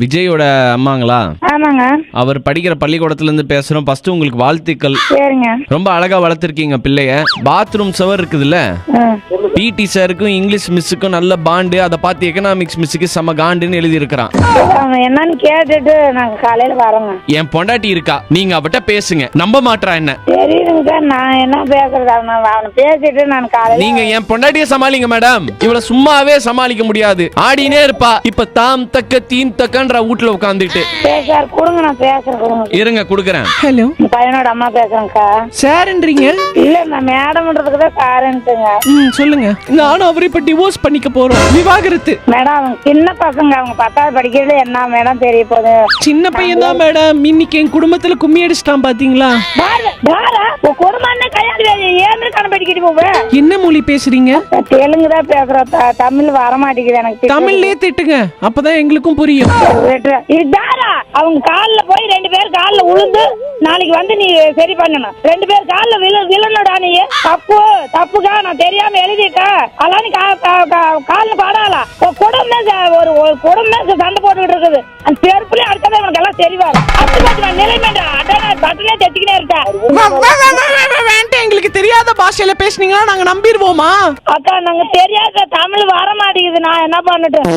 விஜயோட அம்மாங்களா? ஆமாங்க. அவர் படிக்கிற பள்ளிக்கூடத்துல இருந்து பேசுறோம். ஃபர்ஸ்ட் உங்களுக்கு வாழ்த்துக்கள். சரிங்க. ரொம்ப அழகா வளர்த்திருக்கீங்க பிள்ளைய. பாத்ரூம் சவர் இருக்குதுல்ல, பிடி சாருக்கும் இங்கிலீஷ் மிஸ்ஸுக்கும் நல்ல பாண்டு. அதை பார்த்து எக்கனாமிக்ஸ் மிஸ்ஸுக்கு செம காண்டுன்னு எழுதி இருக்கிறான். என்னன்னு கேட்டுட்டு நாங்க காலையில வரோங்க. என் பொண்டாட்டி இருக்கா, நீங்க அவட்ட பேசுங்க. நம்ப மாட்டா என்ன? தெரியுதுங்க சார், நான் என்ன பேசுறது? அவனை பேசிட்டு நான் காலையில. நீங்க என் பொண்டாட்டிய சமாளிங்க மேடம். இவள சும்மாவே சமாளிக்க முடியாது, ஆடினே இருப்பா. இப்ப தாம் தக்க தீம் தக்கன்ற வீட்டுல உட்காந்துட்டு. சார் கொடுங்க, நான் பேசுறேன். கொடுங்க இருங்க குடுக்கறேன். ஹலோ, பையனோட அம்மா பேசுறேன்க்கா. சார்ன்றீங்க? இல்ல, நான் மேடம்ன்றதுக்கு தான் சாருன்ட்டுங்க. சொல்லுங்க. நானும் அவரை இப்ப டிவோர்ஸ் பண்ணிக்க போறோம். விவாகரத்து. மேடம் அவங்க சின்ன பசங்க, அவங்க 10வது படிக்கிறது என்ன மேடம் தெரிய போகுது? சின்ன பையன் தான் மேடம். இன்னைக்கு என் குடும்பத்துல கும்மி அடிச்சிட்டான் பாத்தீங்களா? குடும்பம் கையாளு ஏன்னு கணப்படிக்கிட்டு போவே. என்ன மொழி பேசுறீங்க? தெலுங்கு தான் பேசுறோம், தமிழ் வர மாட்டேங்குது எனக்கு. தமிழ்லயே திட்டுங்க, அப்பதான் எங்களுக்கும் புரியும். அவங்க கால்ல போய் 2 பேர் கால்ல உளுந்து நாளைக்கு வந்து நீ சரி பண்ணணும். 2 பேர் கால்ல விழணுடா. நீ தப்புக்கா, நான் தெரியாம எழுதிட்டேன். அதெல்லாம் நீ கால்ல பாடாளா? குடும்பம் ஒரு குடும்பம் சண்டை போட்டுக்கிட்டு இருக்குது. அந்த செருப்புலயே அடுத்தது எனக்கு எல்லாம் தெரிவாரு. அப்படி நிலைமைடா பட்டனே தைச்சிக்கிட்டே இருக்கேன். எங்களுக்கு தெரியாத பாஷையில பேசுனீங்கன்னா நாங்க நம்பிடுவோமா? அக்கா, நாங்க தெரியாத தமிழ் வர மாட்டேங்குது. நான் என்ன பண்ணட்டும்?